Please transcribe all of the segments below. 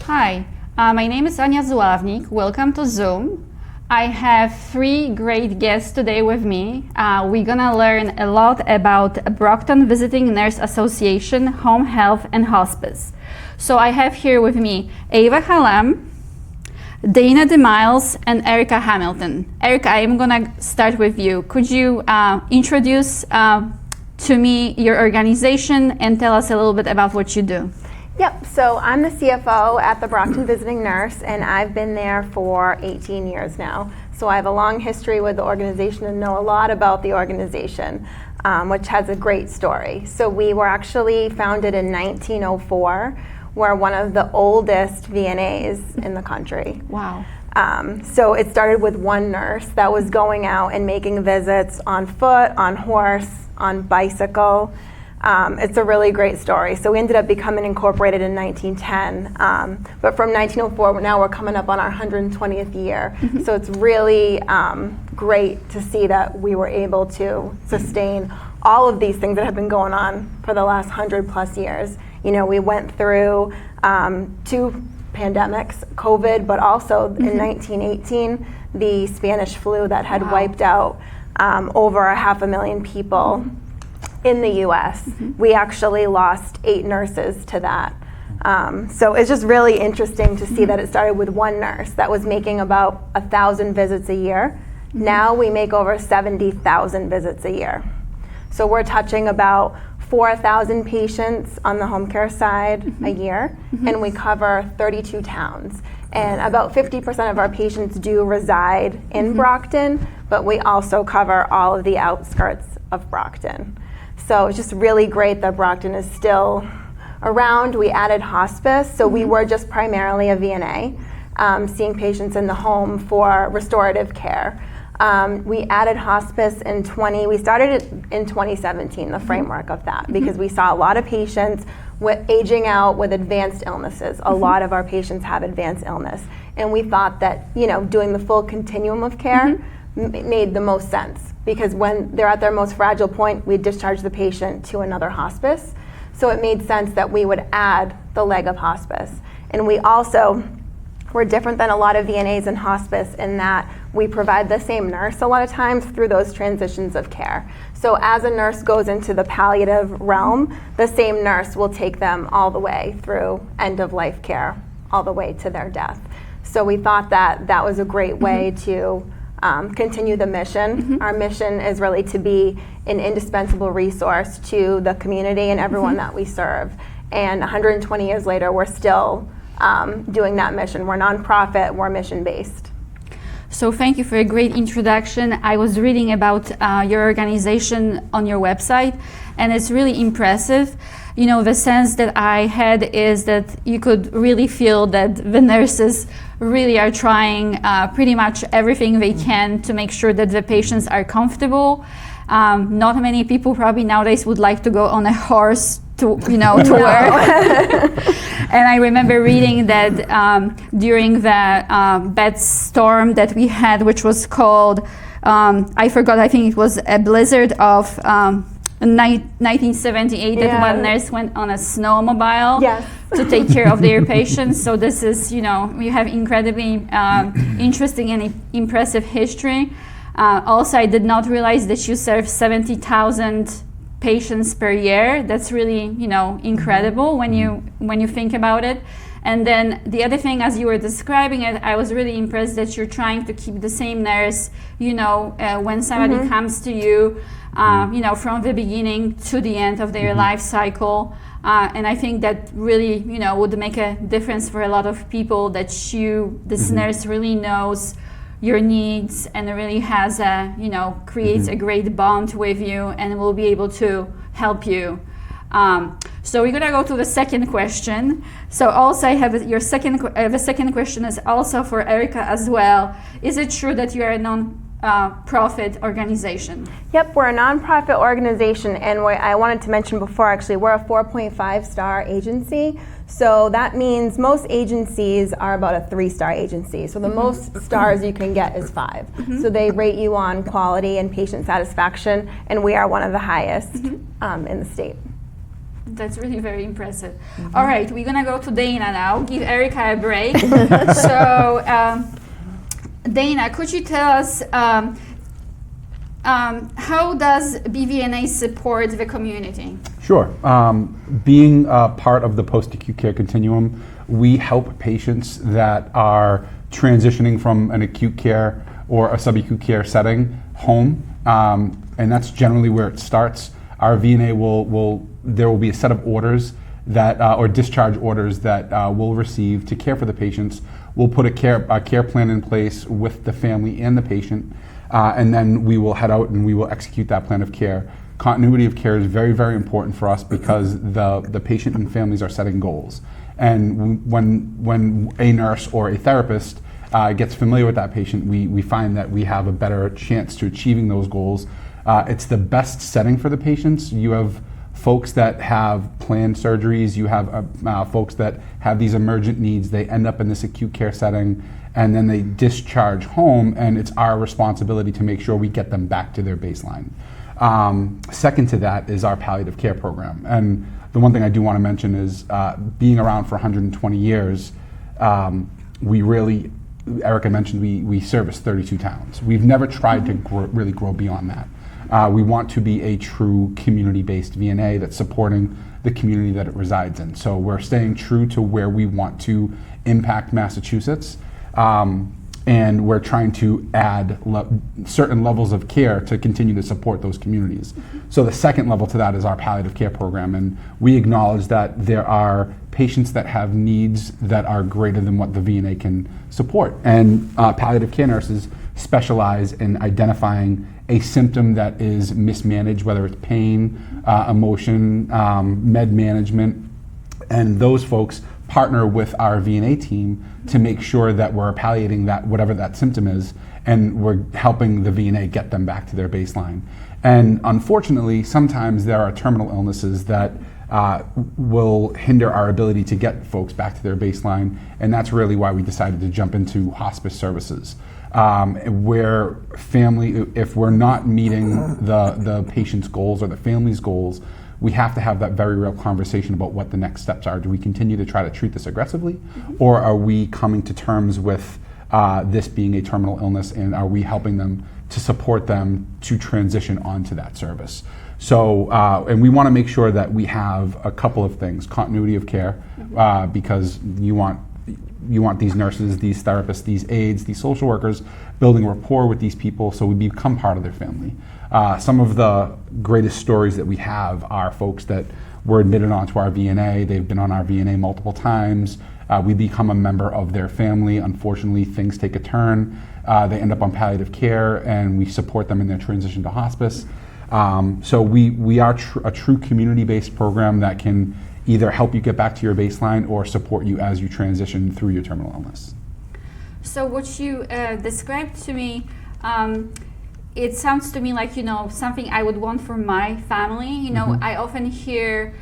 Hi, my name is Ania Zławnik. Welcome to Zoom. I have 3 great guests today with me. We're gonna learn a lot about Brockton Visiting Nurse Association, Home Health and Hospice. So I have here with me Ava Hallam, Dana DeMiles, and Erica Hamilton. Erica, I'm gonna start with you. Could you introduce to me your organization and tell us a little bit about what you do? Yep, so I'm the CFO at the Brockton Visiting Nurse, and I've been there for 18 years now. So I have a long history with the organization and know a lot about the organization, which has a great story. So we were actually founded in 1904. We're one of the oldest VNAs in the country. Wow. So it started with one nurse that was going out and making visits on foot, on horse, on bicycle. It's a really great story. So we ended up becoming incorporated in 1910. But from 1904, now we're coming up on our 120th year. Mm-hmm. So it's really great to see that we were able to sustain all of these things that have been going on for the last 100 plus years. You know, we went through 2 pandemics, COVID, but also in 1918, the Spanish flu that had wiped out over 500,000 people. In the U.S. We actually lost 8 nurses to that. So it's just really interesting to see that it started with one nurse that was making about 1,000 visits a year. Now we make over 70,000 visits a year. So we're touching about 4,000 patients on the home care side a year, and we cover 32 towns. And about 50% of our patients do reside in Brockton, but we also cover all of the outskirts of Brockton. So it's just really great that Brockton is still around. We added hospice, so we were just primarily a VNA, seeing patients in the home for restorative care. We added hospice we started it in 2017, the framework of that, because we saw a lot of patients with aging out with advanced illnesses. A lot of our patients have advanced illness. And we thought that, you know, doing the full continuum of care made the most sense, because when they're at their most fragile point, we discharge the patient to another hospice. So it made sense that we would add the leg of hospice. And we also were different than a lot of VNAs in hospice in that we provide the same nurse a lot of times through those transitions of care. So as a nurse goes into the palliative realm, the same nurse will take them all the way through end of life care, all the way to their death. So we thought that that was a great way to continue the mission. Our mission is really to be an indispensable resource to the community and everyone that we serve. And 120 years later, we're still doing that mission. We're nonprofit, we're mission-based. So thank you for a great introduction. I was reading about your organization on your website, and it's really impressive. You know, the sense that I had is that you could really feel that the nurses really are trying pretty much everything they can to make sure that the patients are comfortable. Not many people probably nowadays would like to go on a horse to work. And I remember reading that during the bad storm that we had, which was called, I forgot, I think it was a blizzard of 1978, that one nurse went on a snowmobile to take care of their patients. So this is, you know, we have incredibly interesting and impressive history. Also, I did not realize that you serve 70,000 patients per year. That's really, you know, incredible when you think about it. And then the other thing, as you were describing it, I was really impressed that you're trying to keep the same nurse, you know, when somebody comes to you, you know, from the beginning to the end of their life cycle. And I think that really, you know, would make a difference for a lot of people, that this nurse really knows your needs and really has creates a great bond with you and will be able to help you. So we're gonna go to the second question. So also I have the second question is also for Erica as well. Is it true that you are a non-profit organization? Yep, we're a nonprofit organization, and I wanted to mention before, actually, we're a 4.5-star agency. So that means most agencies are about a 3-star agency. So the most stars you can get is 5. So they rate you on quality and patient satisfaction, and we are one of the highest in the state. That's really very impressive. All right, we're gonna go to Dana now. Give Erica a break. So, Dana, could you tell us how does BVNA support the community? Sure. Being part of the post-acute care continuum, we help patients that are transitioning from an acute care or a subacute care setting home, and that's generally where it starts. Our VNA there will be a set of orders that, or discharge orders that we'll receive to care for the patients. We'll put a care plan in place with the family and the patient, and then we will head out and we will execute that plan of care. Continuity of care is very, very important for us because the patient and families are setting goals. And when a nurse or a therapist gets familiar with that patient, we find that we have a better chance to achieving those goals. It's the best setting for the patients. You have folks that have planned surgeries, you have folks that have these emergent needs, they end up in this acute care setting, and then they discharge home, and it's our responsibility to make sure we get them back to their baseline. Second to that is our palliative care program. And the one thing I do want to mention is being around for 120 years, we really, Erica mentioned we service 32 towns. We've never tried to really grow beyond that. We want to be a true community-based VNA that's supporting the community that it resides in. So we're staying true to where we want to impact Massachusetts, and we're trying to add certain levels of care to continue to support those communities. So the second level to that is our palliative care program, and we acknowledge that there are patients that have needs that are greater than what the VNA can support. And palliative care nurses specialize in identifying a symptom that is mismanaged, whether it's pain, emotion, med management, and those folks partner with our VNA team to make sure that we're palliating that, whatever that symptom is, and we're helping the VNA get them back to their baseline. And unfortunately, sometimes there are terminal illnesses that will hinder our ability to get folks back to their baseline, and that's really why we decided to jump into hospice services. Where family, if we're not meeting the patient's goals or the family's goals, we have to have that very real conversation about what the next steps are. Do we continue to try to treat this aggressively, or are we coming to terms with this being a terminal illness, and are we helping them to support them to transition onto that service? So, and we want to make sure that we have a couple of things: continuity of care, because you want these nurses, these therapists, these aides, these social workers building rapport with these people so we become part of their family. Some of the greatest stories that we have are folks that were admitted onto our VNA. They've been on our VNA multiple times. We become a member of their family. Unfortunately, things take a turn. They end up on palliative care, and we support them in their transition to hospice. So we are a true community-based program that can either help you get back to your baseline or support you as you transition through your terminal illness. So what you described to me, it sounds to me like, something I would want for my family. I often hear,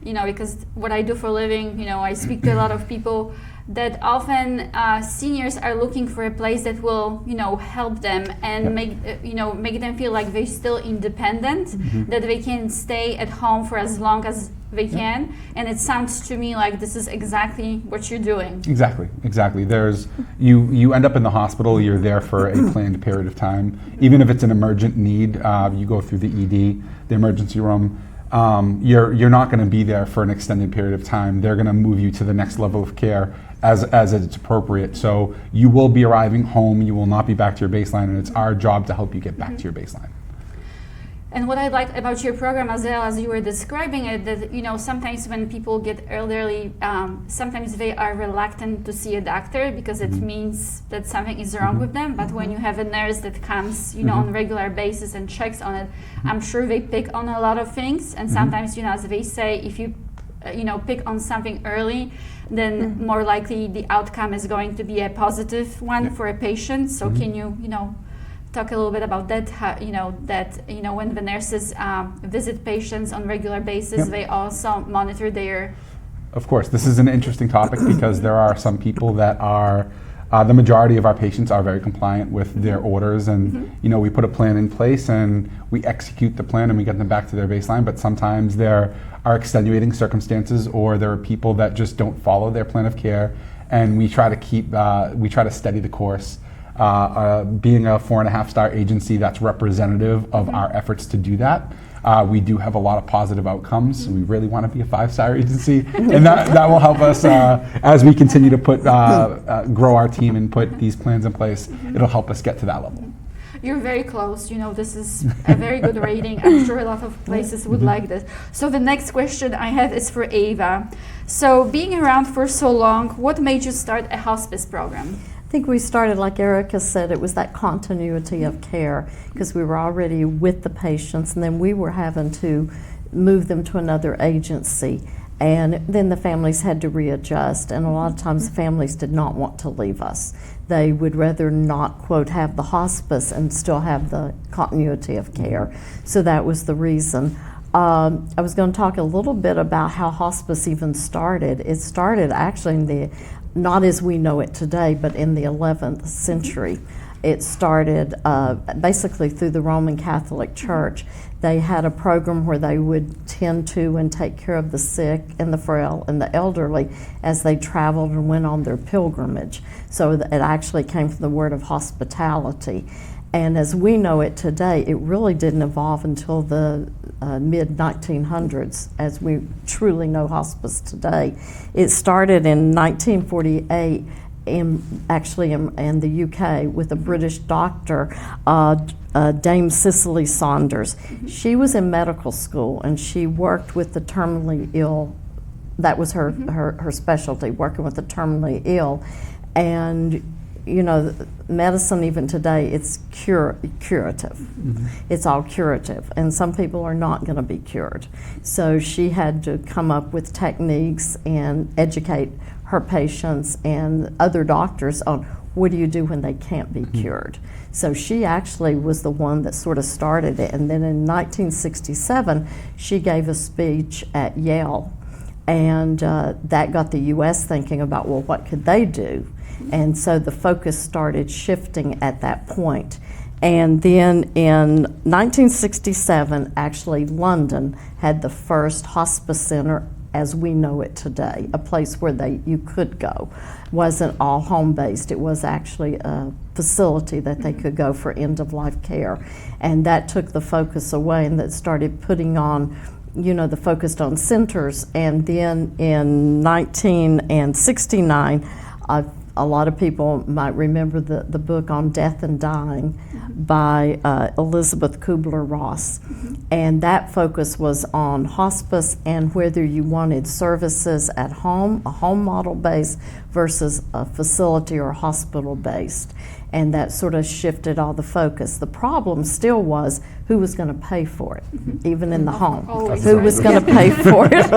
because what I do for a living, I speak to a lot of people, that often seniors are looking for a place that will, help them and make them feel like they're still independent, that they can stay at home for as long as they can. And it sounds to me like this is exactly what you're doing. Exactly. There's you end up in the hospital. You're there for a planned period of time. Even if it's an emergent need, you go through the ED, the emergency room. You're not going to be there for an extended period of time. They're going to move you to the next level of care as it's appropriate. So you will be arriving home. You will not be back to your baseline, and it's our job to help you get back to your baseline. And what I like about your program, as well as you were describing it, that sometimes when people get elderly, sometimes they are reluctant to see a doctor because it means that something is wrong with them. But when you have a nurse that comes, on a regular basis and checks on it, I'm sure they pick on a lot of things. And sometimes, as they say, if you pick on something early, then more likely the outcome is going to be a positive one for a patient. So can you, talk a little bit about that, how, when the nurses visit patients on a regular basis, they also monitor their... Of course, this is an interesting topic because there are some people that are The majority of our patients are very compliant with their orders, and we put a plan in place and we execute the plan and we get them back to their baseline. But sometimes there are extenuating circumstances, or there are people that just don't follow their plan of care, and we try to steady the course. Being a 4.5-star agency that's representative of our efforts to do that. We do have a lot of positive outcomes. We really want to be a 5-star agency, and that will help us as we continue to grow our team and put these plans in place. It'll help us get to that level. You're very close. This is a very good rating. I'm sure a lot of places would like this. So the next question I have is for Ava. So being around for so long, what made you start a hospice program? I think we started, like Erica said, it was that continuity of care, because we were already with the patients, and then we were having to move them to another agency, and then the families had to readjust, and a lot of times families did not want to leave us. They would rather not, quote, have the hospice and still have the continuity of care. So that was the reason. I was going to talk a little bit about how hospice even started. It started actually in not as we know it today, but in the 11th century. It started basically through the Roman Catholic Church. They had a program where they would tend to and take care of the sick and the frail and the elderly as they traveled and went on their pilgrimage. So it actually came from the word of hospitality. And as we know it today, it really didn't evolve until the mid-1900s, as we truly know hospice today. It started in 1948 in the UK with a British doctor, Dame Cicely Saunders. She was in medical school and she worked with the terminally ill. That was her specialty, working with the terminally ill. And medicine even today, it's curative. It's all curative, and some people are not going to be cured. So she had to come up with techniques and educate her patients and other doctors on what do you do when they can't be cured. So she actually was the one that sort of started it, and then in 1967 she gave a speech at Yale, and that got the U.S. thinking about, well, what could they do? And so the focus started shifting at that point. And then in 1967, actually London had the first hospice center as we know it today, a place where you could go. It wasn't all home-based, it was actually a facility that they could go for end-of-life care. And that took the focus away, and that started putting on the focus on centers. And then in 1969, a lot of people might remember the book on death and dying by Elizabeth Kubler-Ross. And that focus was on hospice and whether you wanted services at home, a home model base versus a facility or hospital based. And that sort of shifted all the focus. The problem still was who was going to pay for it, even in the home. Who was going to pay for it?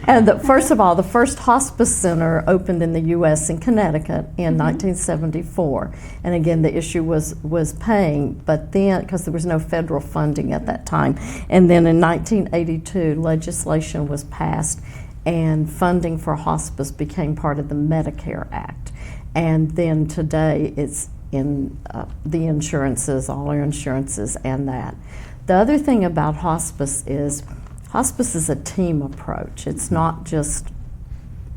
And first of all, the first hospice center opened in the U.S. in Connecticut in 1974. And again, the issue was paying, but then, because there was no federal funding at that time. And then in 1982, legislation was passed and funding for hospice became part of the Medicare Act. And then today it's in the insurances, all our insurances and that. The other thing about hospice is a team approach. It's not just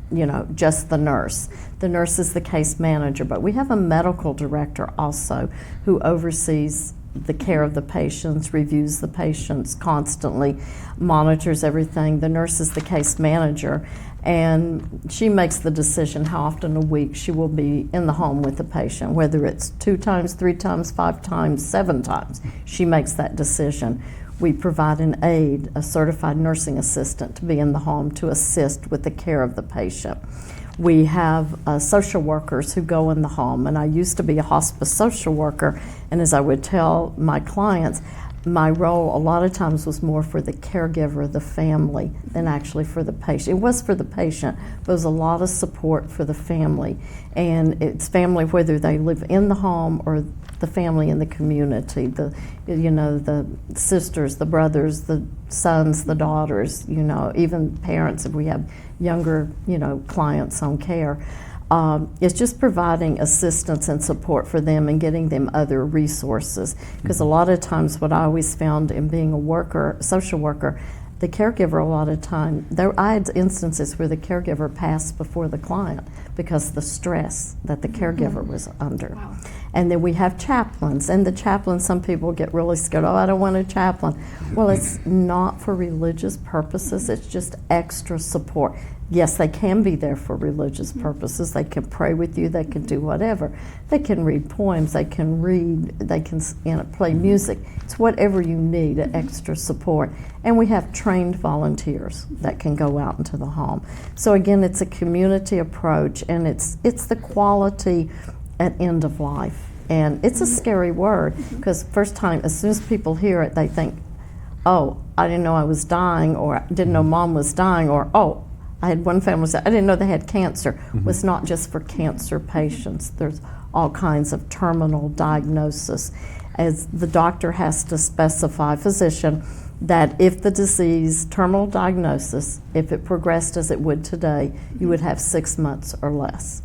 the nurse. The nurse is the case manager, but we have a medical director also who oversees the care of the patients, reviews the patients constantly, monitors everything. The nurse is the case manager, and she makes the decision how often a week she will be in the home with the patient, whether it's 2 times, 3 times, 5 times, 7 times. She makes that decision. We provide an aide, a certified nursing assistant, to be in the home to assist with the care of the patient. We have social workers who go in the home, and I used to be a hospice social worker, and as I would tell my clients, my role a lot of times was more for the caregiver, the family, than actually for the patient. It was for the patient, but it was a lot of support for the family, and it's family whether they live in the home or the family in the community, the sisters, the brothers, the sons, the daughters, even parents if we have younger, clients on care. It's just providing assistance and support for them and getting them other resources. Because a lot of times what I always found in being a worker, social worker, the caregiver a lot of time, I had instances where the caregiver passed before the client because the stress that the caregiver was under. Wow. And then we have chaplains, and the chaplains, some people get really scared, oh, I don't want a chaplain. Well, it's not for religious purposes, it's just extra support. Yes, they can be there for religious purposes. They can pray with you, they can do whatever. They can read poems, they can read, they can play music. It's whatever you need, extra support. And we have trained volunteers that can go out into the home. So again, it's a community approach, and it's the quality at end of life. And it's a scary word, because first time, as soon as people hear it, they think, oh, I didn't know I was dying, or I didn't know mom was dying, or oh, I had one family say, I didn't know they had cancer. It's not just for cancer patients. There's all kinds of terminal diagnosis. As the doctor has to specify, physician, that if the disease, terminal diagnosis, if it progressed as it would today, you would have 6 months or less.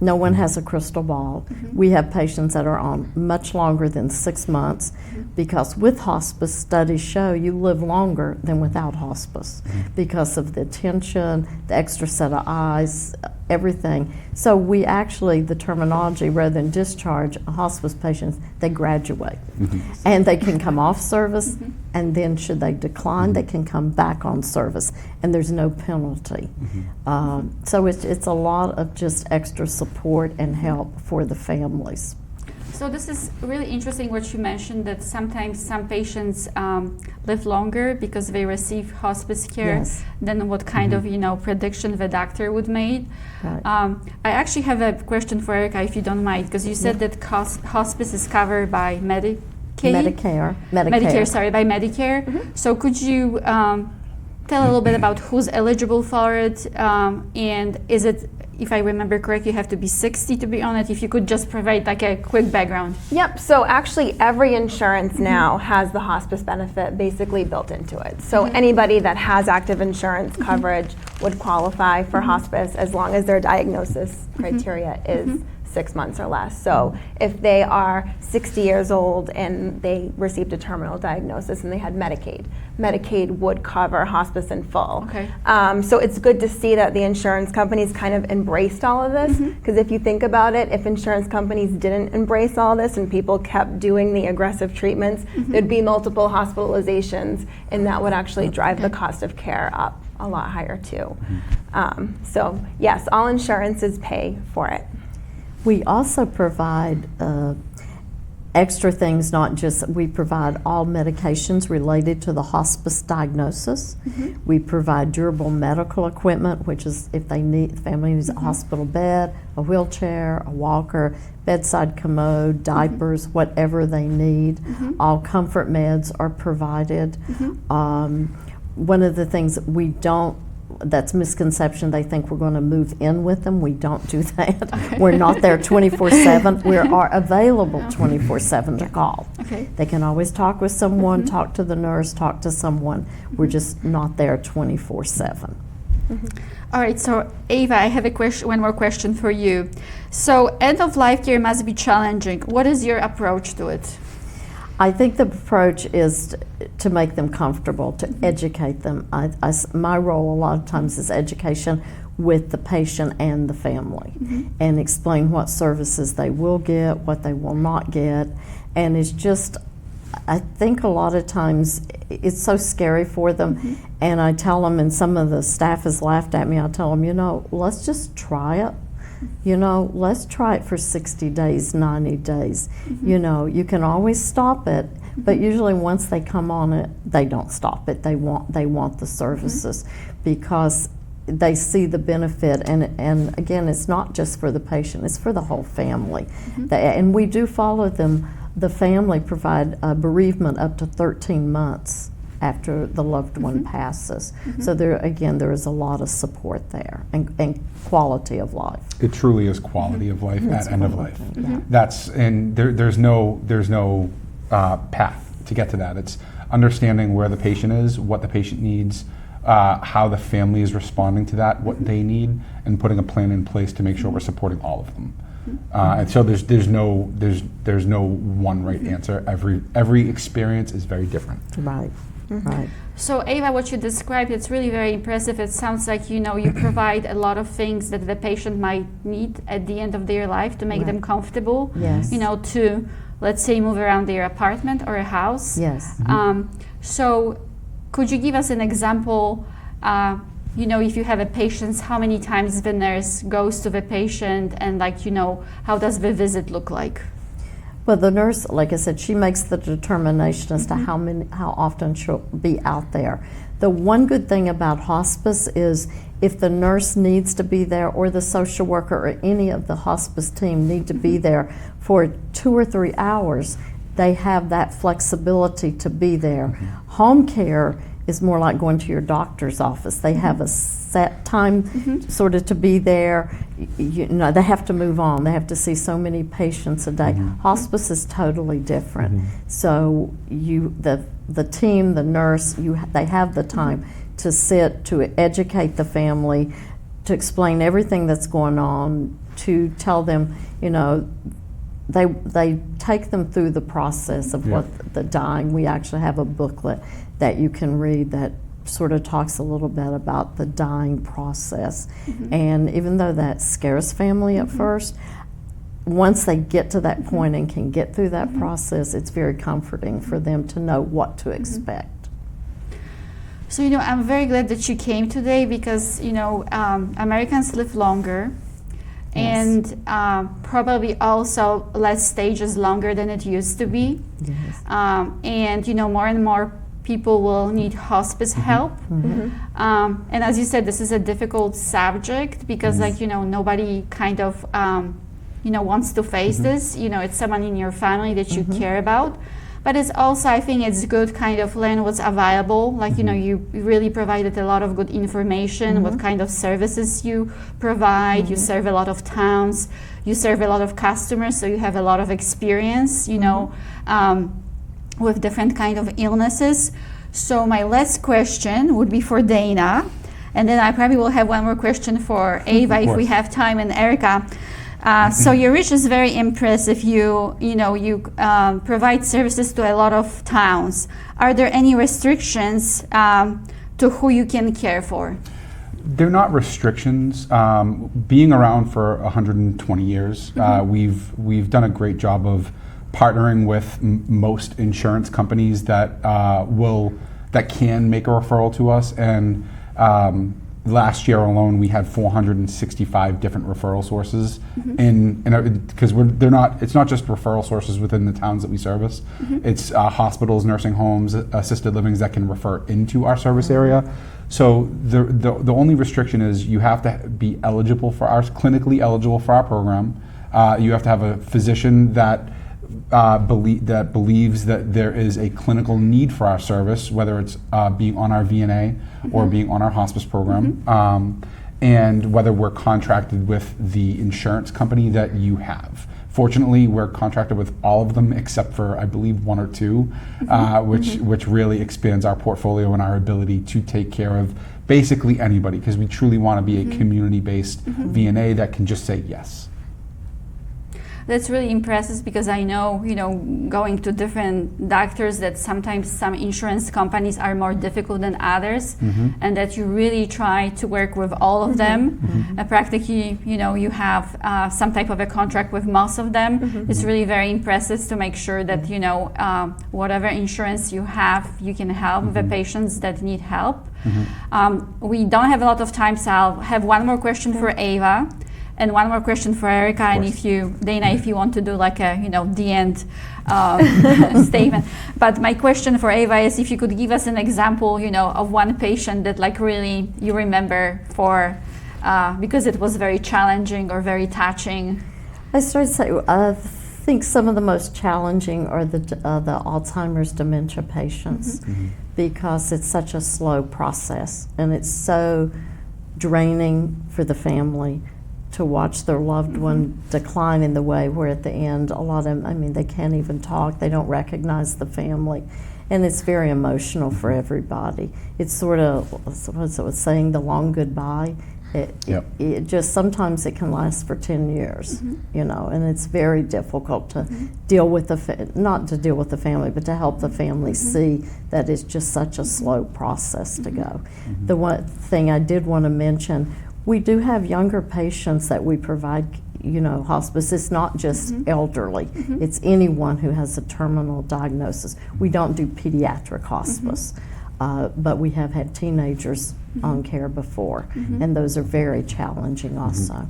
No one has a crystal ball. We have patients that are on much longer than 6 months, because with hospice, studies show you live longer than without hospice because of the attention, the extra set of eyes, everything. So we actually, the terminology, rather than discharge hospice patients, they graduate. And they can come off service, and then should they decline, they can come back on service, and there's no penalty. So it's a lot of just extra support and help for the families. So this is really interesting what you mentioned, that sometimes some patients live longer because they receive hospice care than what kind of prediction the doctor would make. Right. I actually have a question for Erica, if you don't mind, because you said that hospice is covered by Medicare, by Medicare. So could you tell a little bit about who's eligible for it, and is it, if I remember correctly, you have to be 60 to be on it? If you could just provide like a quick background. Yep, so actually every insurance now has the hospice benefit basically built into it. So anybody that has active insurance coverage would qualify for hospice as long as their diagnosis criteria is 6 months or less. So if they are 60 years old and they received a terminal diagnosis and they had Medicaid would cover hospice in full. Okay. So it's good to see that the insurance companies kind of embraced all of this, because if you think about it, if insurance companies didn't embrace all this and people kept doing the aggressive treatments, there'd be multiple hospitalizations, and that would actually drive the cost of care up a lot higher too. So yes, all insurances pay for it. We also provide extra things, not just, we provide all medications related to the hospice diagnosis. We provide durable medical equipment, which is if they need, the family needs a hospital bed, a wheelchair, a walker, bedside commode, diapers, whatever they need. All comfort meds are provided. One of the things that we don't, that's misconception, they think we're going to move in with them. We don't do that. Okay. We're not there 24/7. We are available 24/7 to call. Okay. They can always talk with someone, talk to the nurse, talk to someone. We're just not there 24/7. All right, so Ava, I have one more question for you. So end-of-life care must be challenging. What is your approach to it? I think the approach is to make them comfortable, to educate them. My role a lot of times is education with the patient and the family, and explain what services they will get, what they will not get. And it's just, I think a lot of times it's so scary for them, and I tell them, and some of the staff has laughed at me, I tell them, let's just try it. Let's try it for 60 days, 90 days. You can always stop it, but usually once they come on it, they don't stop it. They want the services because they see the benefit. And again, it's not just for the patient, it's for the whole family. And we do follow them. The family provide bereavement up to 13 months after the loved one passes. So there is a lot of support there, and quality of life. It truly is quality of life at end of life. That's, and there's no path to get to that. It's understanding where the patient is, what the patient needs, how the family is responding to that, what they need, and putting a plan in place to make sure we're supporting all of them. And so there's no one right answer. Every experience is very different. Right. Right. So Ava, what you described, it's really very impressive. It sounds like you provide a lot of things that the patient might need at the end of their life to make them comfortable. Yes. To, let's say, move around their apartment or a house. Yes. So could you give us an example, if you have a patient, how many times the nurse goes to the patient, and how does the visit look like? Well, the nurse, like I said, she makes the determination as to how often she'll be out there. The one good thing about hospice is if the nurse needs to be there, or the social worker or any of the hospice team need to be there for 2 or 3 hours, they have that flexibility to be there. Home care is more like going to your doctor's office. They have a set time sort of to be there. They have to move on. They have to see so many patients a day. Hospice is totally different. So the team, the nurse, they have the time to sit, to educate the family, to explain everything that's going on, to tell them, they take them through the process of what the dying. We actually have a booklet that you can read that sort of talks a little bit about the dying process. And even though that scares family at first, once they get to that point and can get through that process, it's very comforting for them to know what to expect. So, I'm very glad that you came today because, Americans live longer. Yes. And probably also less stages longer than it used to be. Yes. And more and more people will need hospice help. And as you said, this is a difficult subject because nobody kind of wants to face this. It's someone in your family that you care about. But it's also, I think it's good kind of learn what's available. You really provided a lot of good information, what kind of services you provide. You serve a lot of towns, you serve a lot of customers, so you have a lot of experience, with different kind of illnesses. So my last question would be for Dana, and then I probably will have one more question for Ava if we have time, and Erica. So your reach is very impressive. You provide services to a lot of towns. Are there any restrictions to who you can care for? They're not restrictions. Being around for 120 years, we've done a great job of partnering with most insurance companies that can make a referral to us, and last year alone, we had 465 different referral sources, because it's not just referral sources within the towns that we service. It's hospitals, nursing homes, assisted livings that can refer into our service area. So the only restriction is you have to be clinically eligible for our program. You have to have a physician that believes that there is a clinical need for our service, whether it's being on our VNA or being on our hospice program, and whether we're contracted with the insurance company that you have. Fortunately, we're contracted with all of them except for, I believe, 1 or 2, which really expands our portfolio and our ability to take care of basically anybody, because we truly want to be a community-based VNA that can just say yes. That's really impressive because I know, going to different doctors, that sometimes some insurance companies are more difficult than others, and that you really try to work with all of them. Practically, you have some type of a contract with most of them. It's really very impressive to make sure that, whatever insurance you have, you can help the patients that need help. We don't have a lot of time, so I'll have one more question for Ava. And one more question for Erica, and Dana, if you want to do like a, the end statement. But my question for Ava is if you could give us an example, of one patient that really you remember because it was very challenging or very touching. I think some of the most challenging are the Alzheimer's dementia patients because it's such a slow process and it's so draining for the family to watch their loved one decline in the way where at the end a lot of them, they can't even talk, they don't recognize the family. and it's very emotional for everybody. It's sort of, what's it saying, the long goodbye. It just, sometimes it can last for 10 years, you know, and it's very difficult to deal with not to deal with the family, but to help the family see that it's just such a slow process to go. The one thing I did want to mention, we do have younger patients that we provide, you know, hospice. It's not just elderly, it's anyone who has a terminal diagnosis. We don't do pediatric hospice. But we have had teenagers on care before, and those are very challenging also.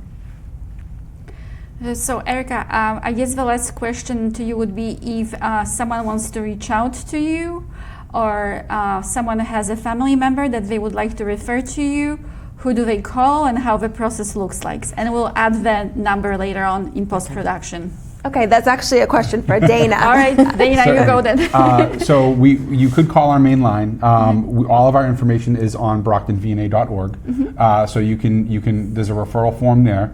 So Erica, I guess the last question to you would be if someone wants to reach out to you, or someone has a family member that they would like to refer to you, who do they call and how the process looks like? And we'll add the number later on in post-production. Okay, that's actually a question for Dana. All right, Dana, you go then. So you could call our main line. All of our information is on brocktonvna.org. So you can there's a referral form there,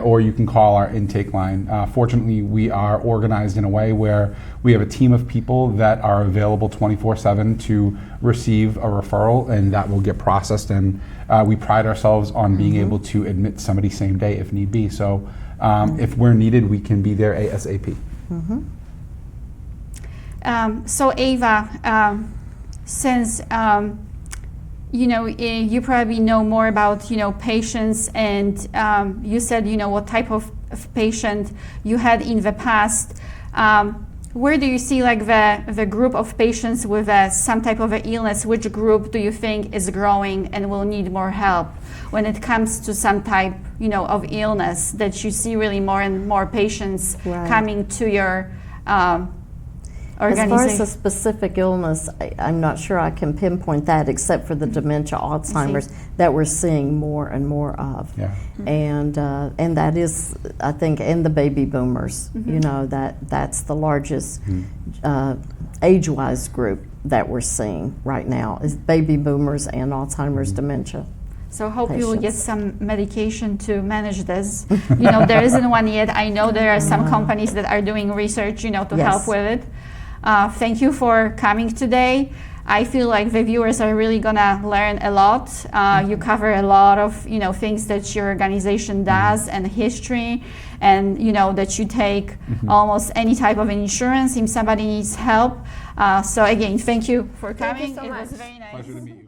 or you can call our intake line. Fortunately, we are organized in a way where we have a team of people that are available 24/7 to receive a referral, and that will get processed. And we pride ourselves on being able to admit somebody same day if need be. So. If we're needed, we can be there ASAP. So Ava, since you know, you probably know more about, you know, patients, and you said, you know, what type of patient you had in the past. Where do you see like the group of patients with some type of illness? Which group do you think is growing and will need more help when it comes to some type, you know, of illness that you see really more and more patients coming to your organization? As far as a specific illness, I'm not sure I can pinpoint that, except for the dementia, Alzheimer's, that we're seeing more and more of. And that is, I think, and the baby boomers, you know, that's the largest age-wise group that we're seeing right now, is baby boomers and Alzheimer's dementia. So hope you will get some medication to manage this. You know, there isn't one yet. I know there are some companies that are doing research, you know, to help with it. Thank you for coming today. I feel like the viewers are really gonna learn a lot. You cover a lot of, you know, things that your organization does and history, and you know that you take almost any type of insurance if somebody needs help. So again, thank you for coming. Thank you so much. It was very nice. Pleasure to meet you.